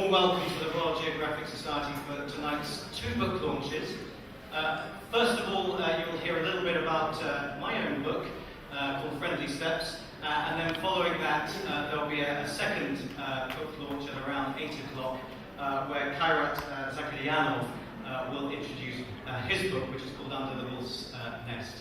warm welcome to the Royal Geographic Society for tonight's two book launches. First of all, you will hear a little bit about my own book called Friendly Steps, and then following that there will be a second book launch at around 8 o'clock where Kairat Zakarianov will introduce his book, which is called Under the Wolf's Nest.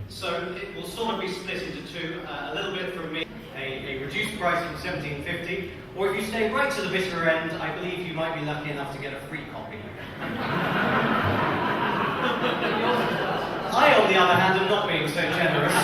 So it will sort of be split into two, a little bit from me, a reduced price from $17.50, or if you stay right to the bitter end, I believe you might be lucky enough to get a free copy. I, on the other hand, am not being so generous.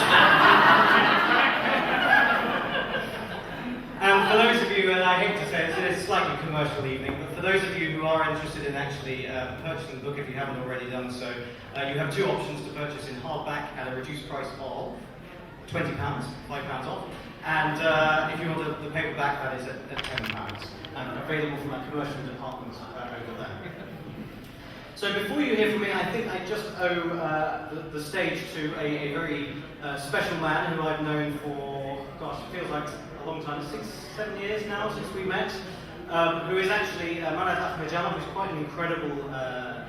And for those of you, and I hate to say it, it's a slightly commercial evening, but for those of you who are interested in actually purchasing the book, if you haven't already done so, you have two options to purchase in hardback at a reduced price of £20, £5 off, and if you want the paperback, that is at £10, and available from our commercial department over there. So before you hear from me, I think I just owe the stage to a very special man who I've known for, gosh, it feels like a long time, 6-7 years now since we met, who is actually Marat Ahmedjanov, who's quite an incredible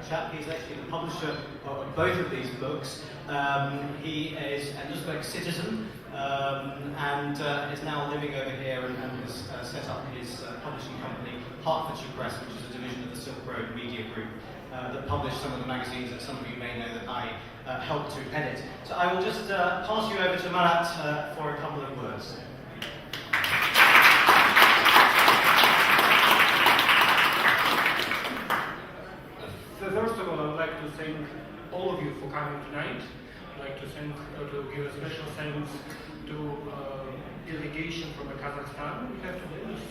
chap. He's actually the publisher of both of these books. He is an Uzbek citizen and is now living over here and has set up his publishing company, Hertfordshire Press, which is a division of the Silk Road Media Group that published some of the magazines that some of you may know that I helped to edit. So I will just pass you over to Marat for a couple of words. So first of all, I would like to thank all of you for coming tonight. I'd like to give a special thanks to delegation from Kazakhstan. We have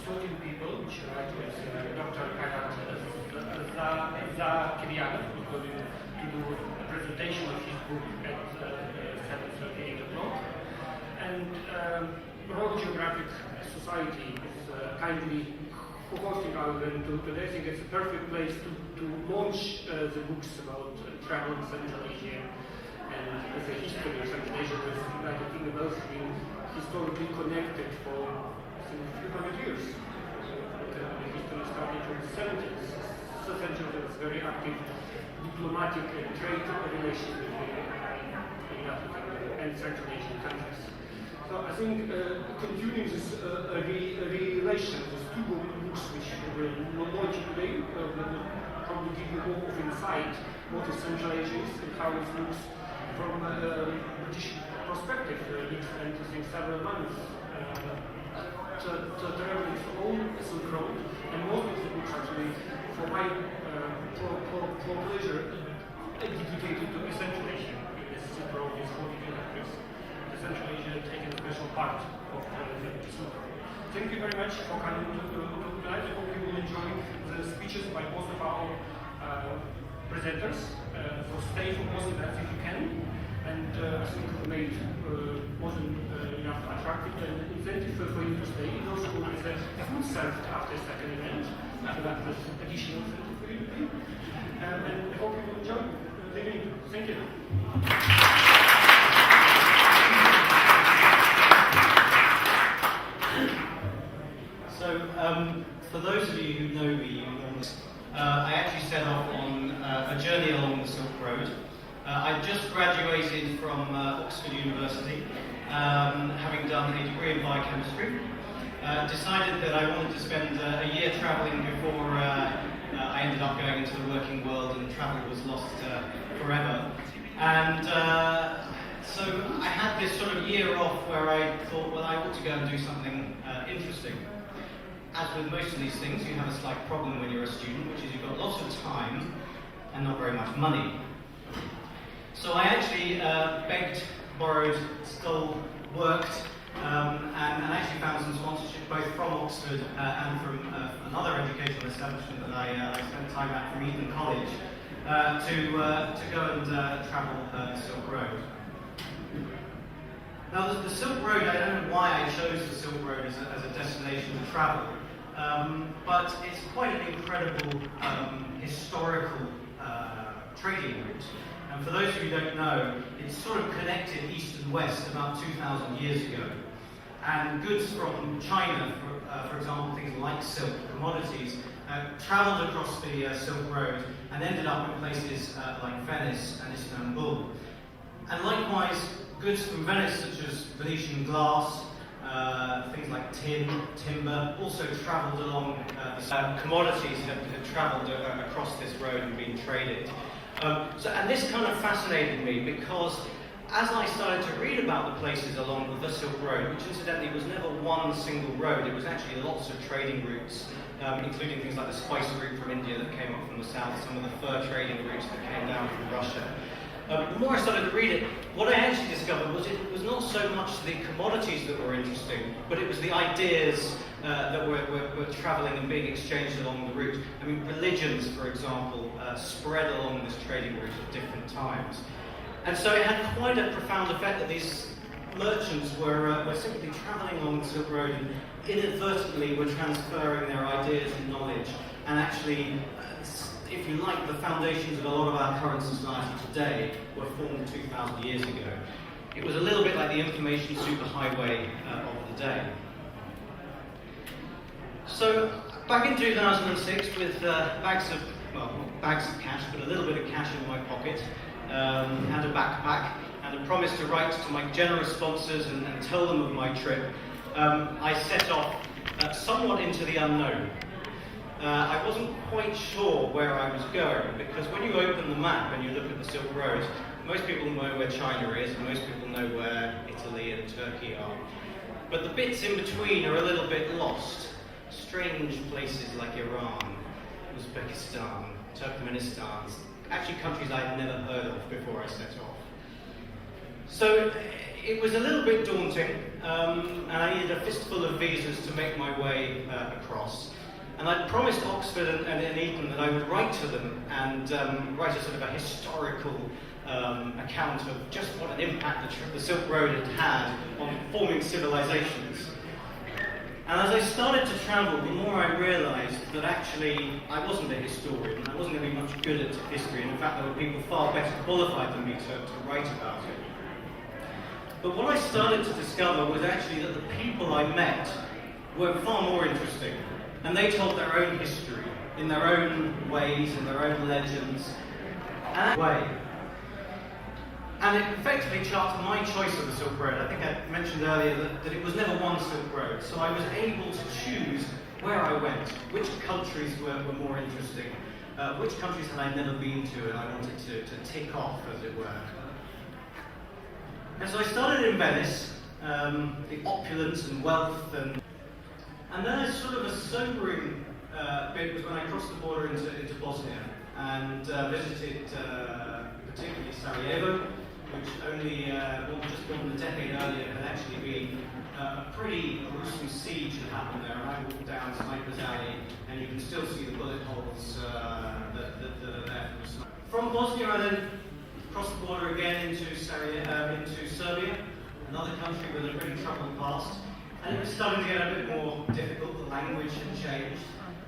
13 people, which are Dr. Kairat Zakarianov, who's going to do a presentation of his book at 7:30, 8 o'clock. And Royal Geographic Society is kindly hosting our event today. I think it's a perfect place to launch the books about travel in Central Asia and the history of Central Asia with the United Kingdom has been historically connected for a few hundred years. The history started from the 70s. So Central was very active diplomatic and trade relations between the United Kingdom and Central Asian countries. So I think continuing this relation, these two books which will launch today, will probably give you more of insight what is Central Asia is and how it looks from a British perspective. We spent, I think, several months traveling through all Silk Road, and most of the books actually, for my for pleasure, dedicated to Central Asia. Silk Road is 40 kilometers. Central Asia taking a special part of the Silk Road. Thank you very much for coming tonight. I hope you will enjoy the speeches by both of our presenters. So stay for both events if you can. And I think we made more than enough attractive and incentive for you to stay. Also, there is a food served after the second event. So that was additional incentive for you to be. And I hope you will enjoy the evening. Thank you. So, for those of you who know me, I actually set off on a journey along the Silk Road. I just graduated from Oxford University, having done a degree in biochemistry. Decided that I wanted to spend a year travelling before I ended up going into the working world, and travel was lost forever. And so I had this sort of year off where I thought, well, I ought to go and do something interesting. As with most of these things, you have a slight problem when you're a student, which is you've got lots of time and not very much money. So I actually begged, borrowed, stole, worked, and actually found some sponsorship both from Oxford and from another educational establishment that I spent time at from Eton College to go and travel the Silk Road. Now the Silk Road, I don't know why I chose the Silk Road as a destination to travel, but it's quite an incredible historical trading route. And for those of you who don't know, it's sort of connected east and west about 2,000 years ago. And goods from China for example, things like silk, commodities, travelled across the Silk Road and ended up in places like Venice and Istanbul. And likewise, goods from Venice, such as Venetian glass, things like tin, timber, also travelled along, commodities had travelled across this road and been traded. And this kind of fascinated me because as I started to read about the places along the Silk Road, which incidentally was never one single road, it was actually lots of trading routes, including things like the spice route from India that came up from the south, some of the fur trading routes that came down from Russia. The more I started to read it, what I actually discovered was it was not so much the commodities that were interesting, but it was the ideas that were travelling and being exchanged along the route. I mean, religions, for example, spread along this trading route at different times. And so it had quite a profound effect that these merchants were simply travelling along the Silk Road and inadvertently were transferring their ideas and knowledge, and actually, if you like, the foundations of a lot of our current society today were formed 2,000 years ago. It was a little bit like the information superhighway of the day. So, back in 2006, with bags of cash, but a little bit of cash in my pocket, and a backpack, and a promise to write to my generous sponsors and tell them of my trip, I set off somewhat into the unknown. I wasn't quite sure where I was going, because when you open the map and you look at the Silk Road, most people know where China is, and most people know where Italy and Turkey are. But the bits in between are a little bit lost. Strange places like Iran, Uzbekistan, Turkmenistan, actually countries I'd never heard of before I set off. So it was a little bit daunting, and I needed a fistful of visas to make my way across. And I'd promised Oxford and Eton that I would write to them and write a sort of a historical account of just what an impact the Silk Road had had on forming civilizations. And as I started to travel, the more I realised that actually I wasn't a historian, I wasn't going to be much good at history, and in fact there were people far better qualified than me to write about it. But what I started to discover was actually that the people I met were far more interesting, and they told their own history, in their own ways, in their own legends, and it effectively charted my choice of the Silk Road. I think I mentioned earlier that it was never one Silk Road, so I was able to choose where I went, which countries were more interesting, which countries had I never been to and I wanted to tick off, as it were. And so I started in Venice, the opulence and wealth, and then a sort of a sobering bit was when I crossed the border into Bosnia and visited particularly Sarajevo, which only just more than a decade earlier had actually been a pretty gruesome siege that happened there. And I walked down Sniper's Alley, and you can still see the bullet holes that are there from Bosnia. I then crossed the border again into Serbia, another country with a pretty troubled past. And it was starting to get a bit more difficult. The language had changed.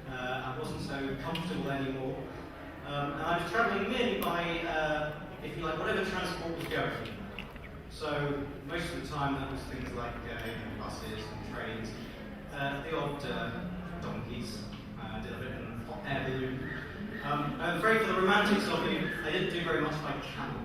I wasn't so comfortable anymore. And I was travelling merely by, if you like, whatever transport was going. So most of the time that was things like buses and trains, the odd donkeys. I did a bit of an hot air balloon. I'm afraid for the romantics of you, I didn't do very much by camel.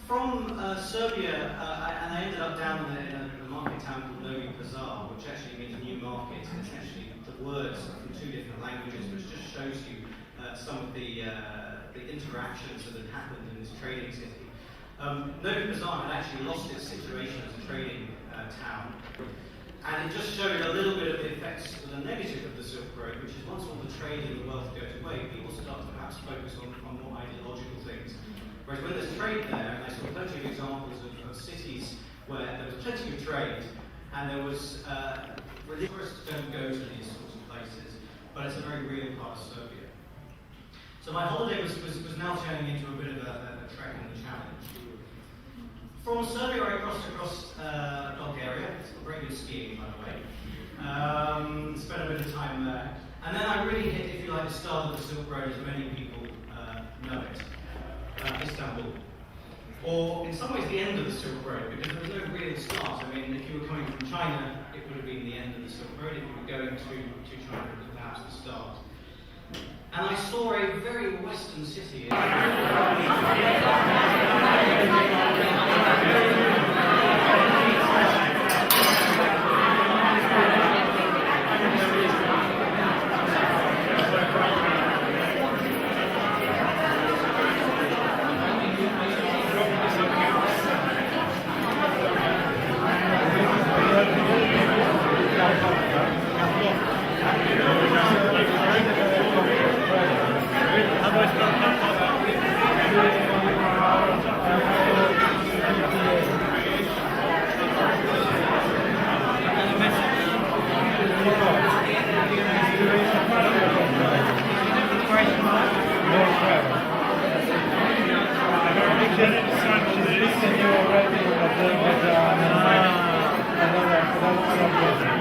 From Serbia, and I ended up down in a market town called Novi Pazar, which actually means a new market, and it's actually the words from two different languages, which just shows you some of the interactions that had happened in this trading city. Novi Pazar had actually lost its situation as a trading town, and it just showed a little bit of the effects of the negative of the Silk Road, which is once all the trade and the wealth goes away, people start to perhaps focus on more ideological things. Whereas when there's trade there, and I saw plenty of examples of cities where there was plenty of trade, and there was tourists don't go to these sorts of places, but it's a very real part of Serbia. So my holiday was now turning into a bit of a trek and a challenge. From Serbia, I crossed across Bulgaria. It's very good skiing, by the way. Spent a bit of time there, and then I really hit, if you like, the start of the Silk Road, as many people know it. Istanbul. or in some ways the end of the Silk Road, because there was no real start. I mean, if you were coming from China, it would have been the end of the Silk Road. If you were going to China, it was perhaps the start. And I saw a very Western city. Another